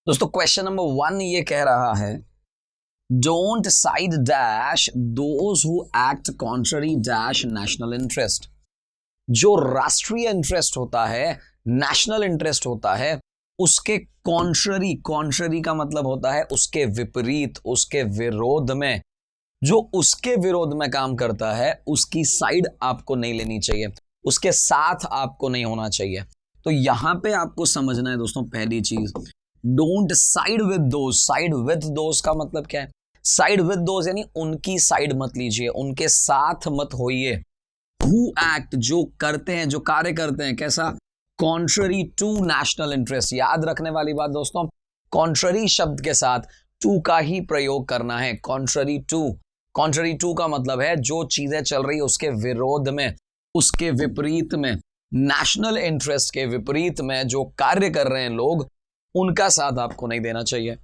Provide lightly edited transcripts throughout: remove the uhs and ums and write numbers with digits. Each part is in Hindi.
दोस्तों क्वेश्चन नंबर 1 ये कह रहा है don't side dash those who act contrary dash national interest. जो राष्ट्रीय इंटरेस्ट होता है, नेशनल इंटरेस्ट होता है, उसके कॉन्ट्ररी, कॉन्ट्ररी का मतलब होता है उसके विपरीत, उसके विरोध में, जो उसके विरोध में काम करता है उसकी साइड आपको नहीं लेनी चाहिए, उसके साथ आपको नहीं होना चाहिए। तो यहां पे आपको समझना है दोस्तों पहली चीज, don't side with those. Side with those का मतलब क्या है? साइड विद दोज यानी उनकी साइड मत लीजिए, उनके साथ मत होइए। हु एक्ट, जो करते हैं, जो कार्य करते हैं, कैसा? Contrary to national interest. याद रखने वाली बात दोस्तों, कॉन्ट्ररी शब्द के साथ टू का ही प्रयोग करना है। कॉन्ट्ररी टू, कॉन्ट्ररी टू का मतलब है जो चीजें चल रही है उसके विरोध में, उसके विपरीत में, नेशनल इंटरेस्ट के विपरीत में जो कार्य कर रहे हैं लोग, उनका साथ आपको नहीं देना चाहिए।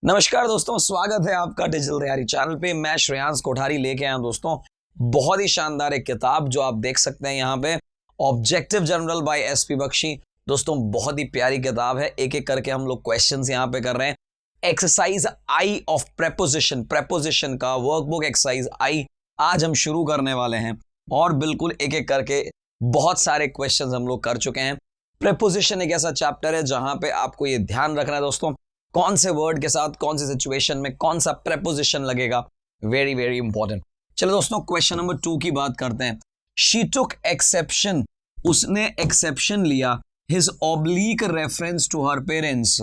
नमस्कार दोस्तों, स्वागत है आपका डिजिटल तैयारी चैनल पे। मैं श्रेयांश कोठारी लेके आया हूं दोस्तों बहुत ही शानदार एक किताब जो आप देख सकते हैं यहाँ पे, objective general by SP Bakshi. दोस्तों बहुत ही प्यारी किताब है। एक एक करके हम लोग क्वेश्चंस यहाँ पे कर रहे हैं। Exercise I of preposition, preposition का वर्कबुक एक्सरसाइज आई आज हम शुरू करने वाले हैं और बिल्कुल एक एक करके बहुत सारे क्वेश्चंस हम लोग कर चुके हैं। प्रेपोजिशन एक ऐसा चैप्टर है जहां पे आपको ये ध्यान रखना है दोस्तों, कौन से वर्ड के साथ कौन से सिचुएशन में कौन सा प्रेपोजिशन लगेगा, वेरी वेरी इंपॉर्टेंट। चलो दोस्तों क्वेश्चन नंबर 2 की बात करते हैं। शी टुक एक्सेप्शन, उसने एक्सेप्शन लिया, his oblique reference to her parents.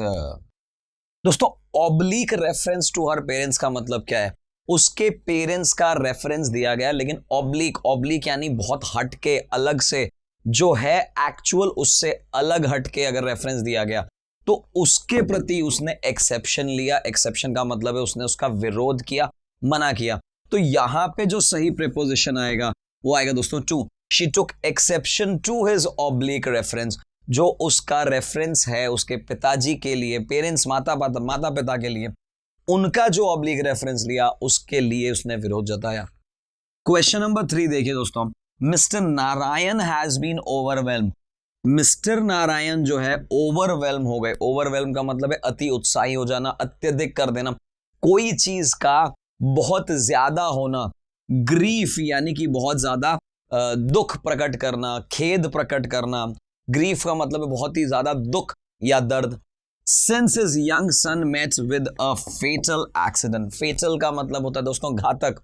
दोस्तों oblique reference to her parents का मतलब क्या है? उसके पेरेंट्स का रेफरेंस दिया गया, लेकिन ऑब्लिक, ऑब्लिक यानी बहुत हटके, अलग से, जो है एक्चुअल उससे अलग हटके अगर रेफरेंस दिया गया तो उसके प्रति उसने एक्सेप्शन लिया। एक्सेप्शन का मतलब है उसने उसका विरोध किया, मना किया। तो यहां पे जो सही प्रीपोजिशन आएगा वो आएगा दोस्तों to. She took exception to his oblique reference, जो उसका रेफरेंस है उसके पिताजी के लिए, पेरेंट्स माता पिता के लिए, उनका जो ऑब्लिक रेफरेंस लिया उसके लिए उसने विरोध जताया। क्वेश्चन नंबर 3 देखिए दोस्तों, mister Narayan has been overwhelmed. Mister Narayan जो है ओवरवेल्म हो गए। ओवरवेल्म का मतलब है अति उत्साही हो जाना, अत्यधिक कर देना, कोई चीज का बहुत ज्यादा होना। ग्रीफ यानी कि बहुत ज्यादा दुख प्रकट करना, खेद प्रकट करना। ग्रीफ का मतलब है बहुत ही ज्यादा दुख या दर्द। Since his young son met with a fatal accident. Fatal का मतलब होता है दोस्तों घातक,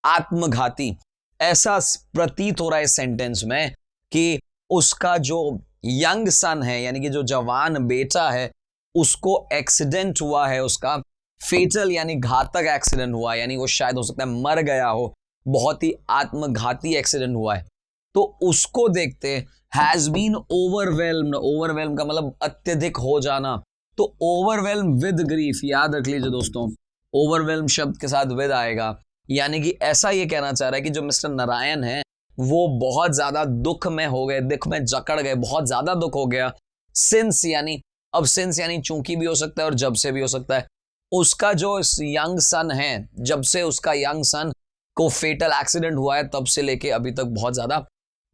आत्मघाती। ऐसा प्रतीत हो रहा है सेंटेंस में कि उसका जो यंग सन है यानी कि जो जवान बेटा है उसको एक्सीडेंट हुआ है, उसका फेटल यानी घातक एक्सीडेंट हुआ, यानी वो शायद हो सकता है मर गया हो, बहुत ही आत्मघाती एक्सीडेंट हुआ है। तो उसको देखते हैज बीन ओवरवेल्म्ड। ओवरवेल्म का मतलब अत्यधिक हो जाना। तो ओवरवेल्म विद ग्रीफ, याद रख लीजिए दोस्तों, ओवरवेल्म शब्द के साथ विद आएगा, यानी कि ऐसा ये कहना चाह रहा है कि जो मिस्टर नारायण है वो बहुत ज्यादा दुख में हो गए, दुख में जकड़ गए, बहुत ज्यादा दुख हो गया। सिंस यानी, अब सिंस यानी चूंकि भी हो सकता है और जब से भी हो सकता है। उसका जो यंग सन है, जब से उसका यंग सन को फेटल एक्सीडेंट हुआ है तब से लेके अभी तक बहुत ज्यादा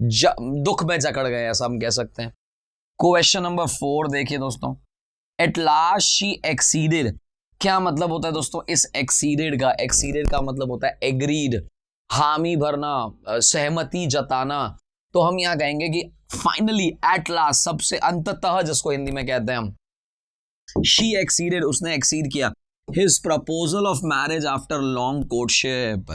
दुख में जकड़ गए, ऐसा हम कह सकते हैं। क्वेश्चन नंबर 4 देखिए दोस्तों, एट लास्ट शी एक्सीडेड। क्या मतलब होता है दोस्तों इस एक्सीडेड का? एक्सीडेड का मतलब होता है एग्रीड, हामी भरना, सहमति जताना। तो हम यहां कहेंगे कि फाइनली, एट लास्ट, सबसे अंततः, जिसको हिंदी में कहते हैं हम, शी एक्सीडेड, उसने एक्सीड किया, his proposal of marriage after long courtship.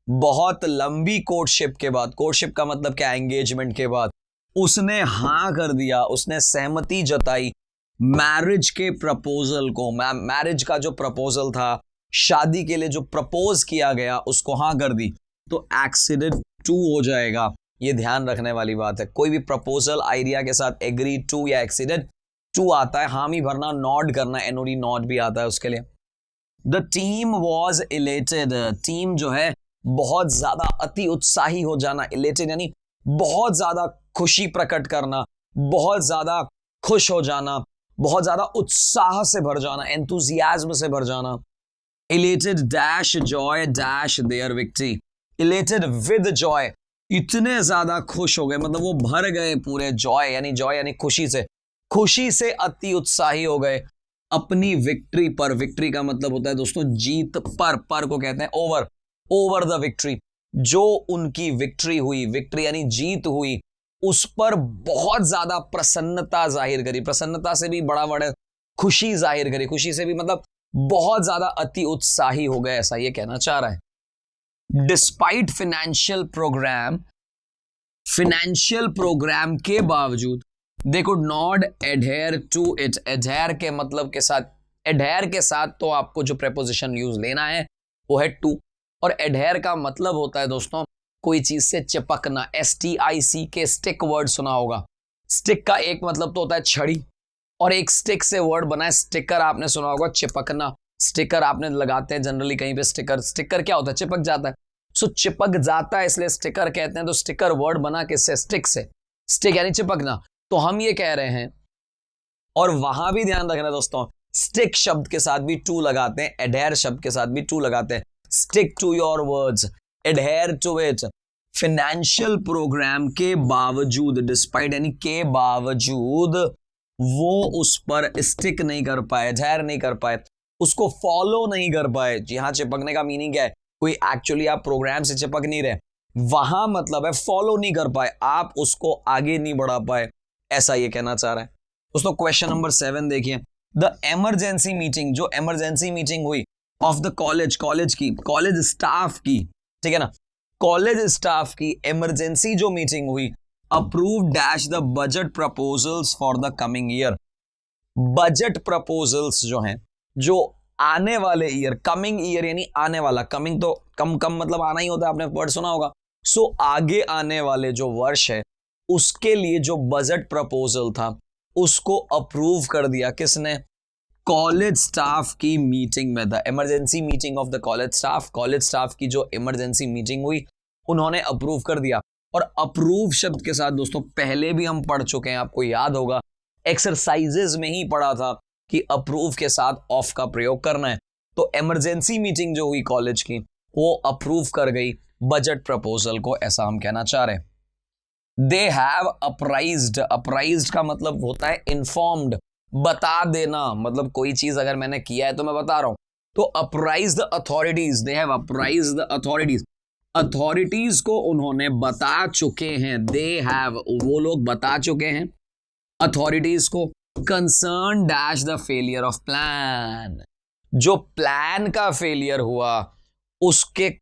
बहुत लंबी कोर्टशिप के बाद, कोर्टशिप का मतलब क्या? एंगेजमेंट के बाद उसने हाँ कर दिया, उसने सहमति जताई मैरिज के प्रपोजल को। मैरिज का जो प्रपोजल था, शादी के लिए जो प्रपोज किया गया, उसको हाँ कर दी, तो एक्सीडेड टू हो जाएगा। ये ध्यान रखने वाली बात है। कोई भी प्रपोजल आइडिया के साथ एग्री टू या एक्सीडेड टू आता है। हामी भरना, नॉड करना, एनओडी नॉड भी आता है उसके लिए। The team was elated. Team जो है बहुत ज्यादा अति उत्साही हो जाना, इलेटेड यानी बहुत ज्यादा खुशी प्रकट करना, बहुत ज्यादा खुश हो जाना, बहुत ज्यादा उत्साह से भर जाना, एंथुजियाज्म से भर जाना। Elated dash Joy dash there victory. Elated with Joy, इतने ज्यादा खुश हो गए, मतलब वो भर गए पूरे, जॉय यानी खुशी से, खुशी से अति उत्साही हो गए अपनी विक्ट्री पर। विक्ट्री का मतलब होता है दोस्तों जीत पर को कहते हैं ओवर, ओवर द विक्ट्री। जो उनकी विक्ट्री हुई, विक्ट्री यानी जीत हुई, उस पर बहुत ज्यादा प्रसन्नता जाहिर करी। प्रसन्नता से भी बड़ा वर्ड है खुशी जाहिर करी। खुशी से भी मतलब बहुत ज्यादा अति उत्साही हो गए, ऐसा ये कहना चाह रहा है। डिस्पाइट फाइनेंशियल प्रोग्राम के बावजूद they could not adhere to it. Adhere के मतलब के साथ, एडहेयर के साथ तो आपको जो प्रेपोजिशन यूज लेना है वो है टू, और एडहेयर का मतलब होता है दोस्तों कोई चीज से चिपकना। STIC स्टिक वर्ड सुना होगा। स्टिक का एक मतलब तो होता है छड़ी, और एक स्टिक से वर्ड बना है स्टिकर, आपने सुना होगा चिपकना। स्टिकर आपने लगाते हैं जनरली कहीं पे, स्टिकर, स्टिकर क्या होता है, चिपक जाता है। सो चिपक जाता है इसलिए स्टिकर कहते हैं। तो स्टिकर वर्ड बना किससे, स्टिक से। स्टिक यानी चिपकना। तो हम ये कह रहे हैं, और वहां भी ध्यान रखना दोस्तों, स्टिक शब्द के साथ भी टू लगाते हैं, एडहेयर शब्द के साथ भी टू लगाते हैं। Stick to your words, adhere to it. Financial program के बावजूद, डिस्पाइट यानी के बावजूद, वो उस पर स्टिक नहीं कर पाए, धैर्य नहीं कर पाए, उसको फॉलो नहीं कर पाए। जी हाँ, चिपकने का मीनिंग क्या है, कोई एक्चुअली आप प्रोग्राम से चिपक नहीं रहे, वहां मतलब है फॉलो नहीं कर पाए, आप उसको आगे नहीं बढ़ा पाए, ऐसा ये कहना चाह रहा है दोस्तों। क्वेश्चन नंबर 7 देखिए। द इमरजेंसी मीटिंग, जो इमरजेंसी मीटिंग हुई ऑफ द कॉलेज, कॉलेज की, कॉलेज स्टाफ की, ठीक है ना, कॉलेज स्टाफ की इमरजेंसी जो मीटिंग हुई, approve dash the budget proposals for the coming year. Budget proposals जो हैं, जो आने वाले ईयर, कमिंग ईयर यानी आने वाला, कमिंग तो कम मतलब आना ही होता है, आपने वर्ड सुना होगा। सो आगे आने वाले जो वर्ष है उसके लिए जो बजट प्रपोजल था उसको अप्रूव कर दिया किसने, कॉलेज स्टाफ की मीटिंग में। The emergency meeting of the college staff, college staff की जो इमरजेंसी मीटिंग हुई उन्होंने अप्रूव कर दिया। और अप्रूव शब्द के साथ दोस्तों पहले भी हम पढ़ चुके हैं, आपको याद होगा, एक्सरसाइजेज में ही पढ़ा था कि अप्रूव के साथ ऑफ का प्रयोग करना है। तो इमरजेंसी मीटिंग जो हुई कॉलेज की, वो अप्रूव कर गई बजट प्रपोजल को, ऐसा हम कहना चाह रहे हैं। दे हैव अप्राइज्ड, अप्राइज्ड का मतलब होता है इन्फॉर्म्ड, बता देना, मतलब कोई चीज अगर मैंने किया है तो मैं बता रहा हूं। तो apprise the authorities, they have apprise the authorities, authorities को उन्होंने बता चुके हैं। दे हैव, वो लोग बता चुके हैं अथॉरिटीज को, concern dash the failure of plan, जो प्लान का फेलियर हुआ उसके,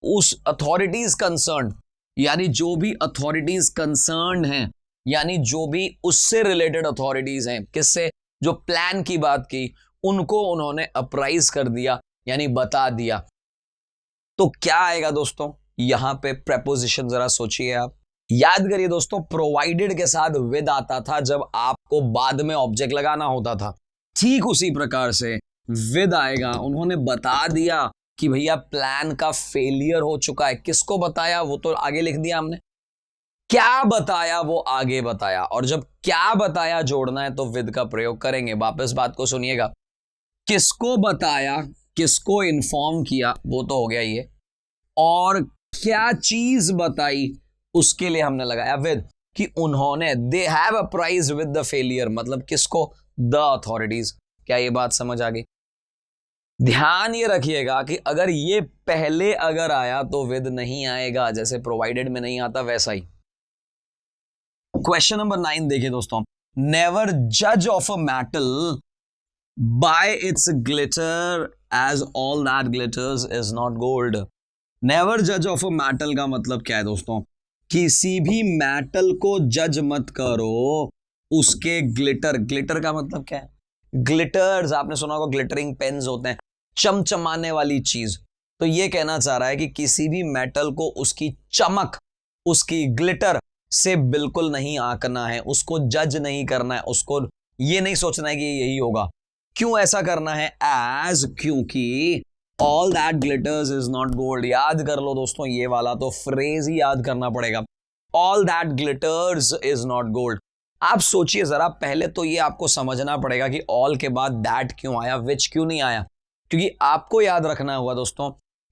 उस अथॉरिटीज कंसर्न यानी जो भी अथॉरिटीज कंसर्न हैं, यानी जो भी उससे रिलेटेड अथॉरिटीज हैं, किससे, जो प्लान की बात की, उनको उन्होंने अप्राइज कर दिया यानी बता दिया। तो क्या आएगा दोस्तों यहां पे प्रेपोजिशन, जरा सोचिए आप, याद करिए दोस्तों, प्रोवाइडेड के साथ विद आता था जब आपको बाद में ऑब्जेक्ट लगाना होता था। ठीक उसी प्रकार से विद आएगा, उन्होंने बता दिया कि भैया प्लान का फेलियर हो चुका है। किसको बताया, वो तो आगे लिख दिया हमने, क्या बताया वो आगे बताया, और जब क्या बताया जोड़ना है तो विद का प्रयोग करेंगे। वापस बात को सुनिएगा, किसको बताया, किसको इन्फॉर्म किया, वो तो हो गया ये, और क्या चीज बताई उसके लिए हमने लगाया विद, कि उन्होंने, they have apprised with the failure, मतलब किसको, द अथॉरिटीज। क्या ये बात समझ आ गई? ध्यान ये रखिएगा कि अगर ये पहले अगर आया तो विद नहीं आएगा, जैसे प्रोवाइडेड में नहीं आता वैसा ही। क्वेश्चन नंबर 9 देखिए दोस्तों। नेवर जज of a metal by its glitter as all that glitters is not gold. Never जज ऑफ अ मेटल का मतलब क्या है दोस्तों, किसी भी मेटल को जज मत करो उसके ग्लिटर। ग्लिटर का मतलब क्या है, ग्लिटर्स आपने सुना होगा, ग्लिटरिंग पेन्स होते हैं, चमचमाने वाली चीज। तो ये कहना चाह रहा है कि किसी भी मेटल को उसकी चमक, उसकी ग्लिटर से बिल्कुल नहीं आंकना है, उसको जज नहीं करना है, उसको ये नहीं सोचना है कि यही होगा। क्यों ऐसा करना है, एज, क्योंकि all that glitters is not gold. याद कर लो दोस्तों, ये वाला तो फ्रेज ही याद करना पड़ेगा, all that glitters is not gold. आप सोचिए जरा, पहले तो ये आपको समझना पड़ेगा कि ऑल के बाद दैट क्यों आया, विच क्यों नहीं आया, क्योंकि आपको याद रखना हुआ दोस्तों,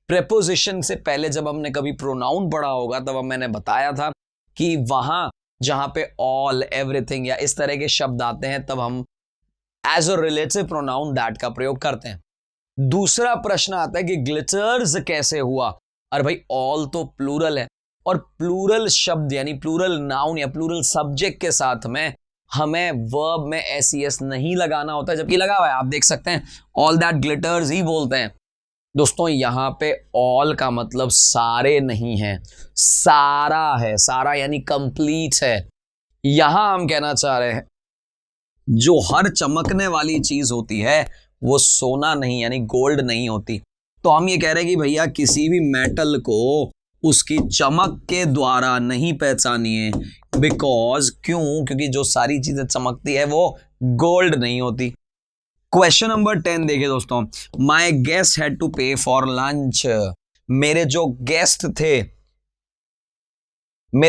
प्रेपोजिशन से पहले जब हमने कभी प्रोनाउन पढ़ा होगा तब मैंने बताया था कि वहां जहां पे ऑल, एवरीथिंग या इस तरह के शब्द आते हैं तब हम as a relative pronoun that का प्रयोग करते हैं। दूसरा प्रश्न आता है कि ग्लिटर्स कैसे हुआ। अरे भाई ऑल तो प्लूरल है और प्लूरल शब्द यानी प्लूरल नाउन या प्लूरल सब्जेक्ट के साथ में हमें वर्ब में एस नहीं लगाना होता है, जबकि लगा हुआ है, आप देख सकते हैं ऑल दैट ग्लिटर्स ही बोलते हैं। दोस्तों यहां पे ऑल का मतलब सारे नहीं है, सारा है, सारा यानी कंप्लीट है। यहां हम कहना चाह रहे हैं जो हर चमकने वाली चीज होती है वो सोना नहीं यानी गोल्ड नहीं होती। तो हम ये कह रहे हैं कि भैया किसी भी मेटल को उसकी चमक के द्वारा नहीं पहचानिए, बिकॉज क्यों, क्योंकि जो सारी चीजें चमकती है वो गोल्ड नहीं होती। क्वेश्चन नंबर 10 देखिए दोस्तों, माई गेस्ट हैड टू पे फॉर लंच। मेरे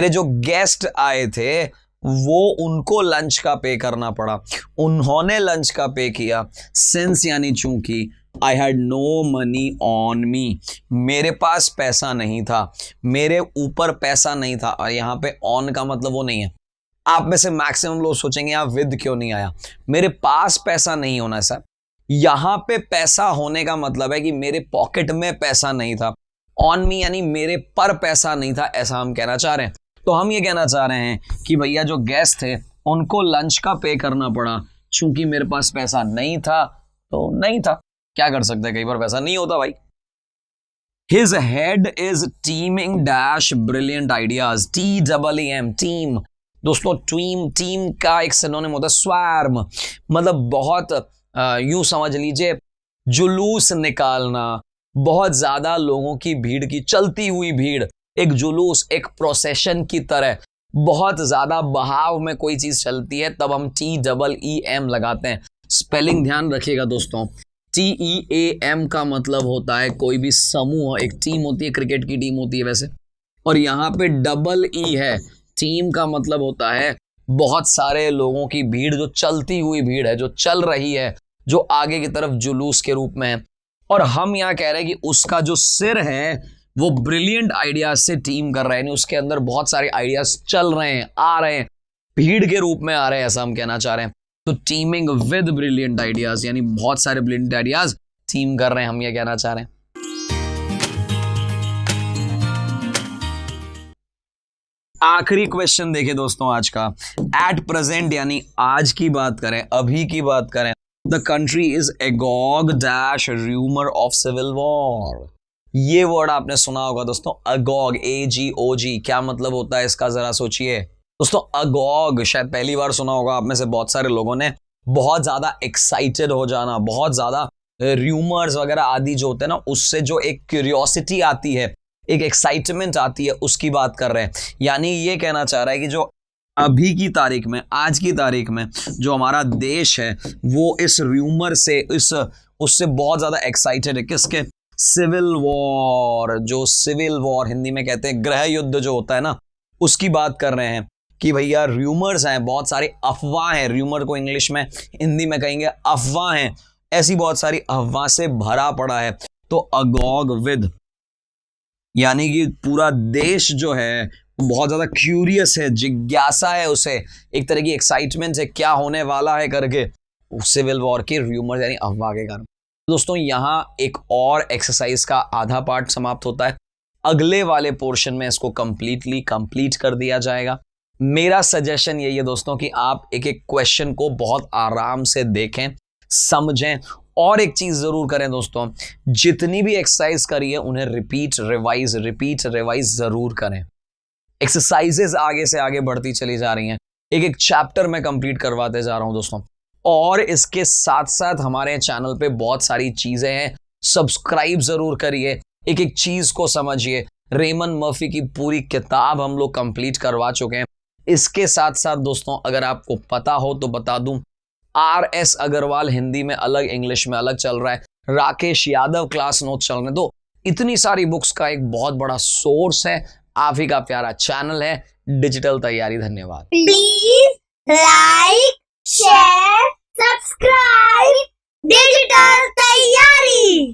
जो गेस्ट आए थे वो उनको लंच का पे करना पड़ा, उन्होंने लंच का पे किया। सिंस यानी चूंकि, I had no money on me, मेरे पास पैसा नहीं था, मेरे ऊपर पैसा नहीं था। और यहां पे ऑन का मतलब वो नहीं है। आप में से मैक्सिमम लोग सोचेंगे आप विद क्यों नहीं आया, मेरे पास पैसा नहीं होना सर। यहां पे पैसा होने का मतलब है कि मेरे पॉकेट में पैसा नहीं था, ऑन मी यानी मेरे पर पैसा नहीं था, ऐसा हम कहना चाह रहे हैं। तो हम ये कहना चाह रहे हैं कि भैया जो गेस्ट थे उनको लंच का पे करना पड़ा, चूंकि मेरे पास पैसा नहीं था तो नहीं था, क्या कर सकते हैं, कई बार पैसा नहीं होता भाई। His head is teeming dash brilliant ideas, TEEM, team. दोस्तों टीम का एक सिनोनिम होता है स्वैर्म, मतलब बहुत यूं समझ लीजिए जुलूस निकालना, बहुत ज्यादा लोगों की भीड़ की, चलती हुई भीड़, एक जुलूस, एक प्रोसेशन की तरह बहुत ज्यादा बहाव में कोई चीज चलती है तब हम TEEM लगाते हैं। स्पेलिंग ध्यान रखिएगा दोस्तों, TEAM का मतलब होता है कोई भी समूह, एक टीम होती है, क्रिकेट की टीम होती है वैसे, और यहाँ पे EE है। टीम का मतलब होता है बहुत सारे लोगों की भीड़, जो चलती हुई भीड़ है, जो चल रही है, जो आगे की तरफ जुलूस के रूप में है। और हम यहाँ कह रहे हैं कि उसका जो सिर है वो ब्रिलियंट आइडियाज से टीम कर रहे हैं, उसके अंदर बहुत सारे आइडियाज चल रहे हैं, आ रहे हैं, भीड़ के रूप में आ रहे हैं, ऐसा हम कहना चाह रहे हैं। तो टीमिंग विद ब्रिलियंट आइडियाज यानी बहुत सारे ब्रिलियंट आइडियाज टीम कर रहे हैं, हम ये कहना चाह रहे हैं। आखिरी क्वेश्चन देखिए दोस्तों आज का, एट प्रेजेंट यानी आज की बात करें, अभी की बात करें, the country is agog dash rumour of civil war. ये वर्ड आपने सुना होगा दोस्तों, अगॉग, AGOG, क्या मतलब होता है इसका जरा सोचिए दोस्तों। अगॉग शायद पहली बार सुना होगा आप में से बहुत सारे लोगों ने। बहुत ज्यादा एक्साइटेड हो जाना, बहुत ज्यादा रूमर्स वगैरह आदि जो होते हैं ना, उससे जो एक क्यूरियोसिटी आती है, एक एक्साइटमेंट आती है, उसकी बात कर रहे हैं। यानी ये कहना चाह रहा है कि जो अभी की तारीख में, आज की तारीख में जो हमारा देश है वो इस रूमर से, उससे बहुत ज्यादा एक्साइटेड है। किसके? Civil war. जो सिविल वॉर हिंदी में कहते हैं गृह युद्ध जो होता है ना, उसकी बात कर रहे हैं कि भैया रूमर्स हैं, बहुत सारे अफवाह हैं। रूमर को इंग्लिश में, हिंदी में कहेंगे अफवाह हैं। ऐसी बहुत सारी अफवाह से भरा पड़ा है। तो अगॉग विद यानी कि पूरा देश जो है बहुत ज्यादा क्यूरियस है, जिज्ञासा है, उसे एक तरह की एक्साइटमेंट है क्या होने वाला है करके, सिविल वॉर के रूमर यानी अफवाह के कारण। दोस्तों यहाँ एक और एक्सरसाइज का आधा पार्ट समाप्त होता है, अगले वाले पोर्शन में इसको कंप्लीट कर दिया जाएगा। मेरा सजेशन यही है दोस्तों कि आप एक एक क्वेश्चन को बहुत आराम से देखें, समझें, और एक चीज जरूर करें दोस्तों, जितनी भी एक्सरसाइज करिए उन्हें रिपीट रिवाइज जरूर करें। एक्सरसाइजेस आगे से आगे बढ़ती चली जा रही हैं, एक एक चैप्टर में कंप्लीट करवाते जा रहा हूं दोस्तों। और इसके साथ साथ हमारे चैनल पे बहुत सारी चीजें हैं, सब्सक्राइब जरूर करिए, एक एक चीज को समझिए। रेमन मर्फी की पूरी किताब हम लोग कंप्लीट करवा चुके हैं। इसके साथ साथ दोस्तों अगर आपको पता हो तो बता दूं, RS अग्रवाल हिंदी में अलग, इंग्लिश में अलग चल रहा है, राकेश यादव क्लास नोट चल रहे हैं। तो इतनी सारी बुक्स का एक बहुत बड़ा सोर्स है, आप ही का प्यारा चैनल है डिजिटल तैयारी। धन्यवाद। Please like, share, subscribe digital तैयारी।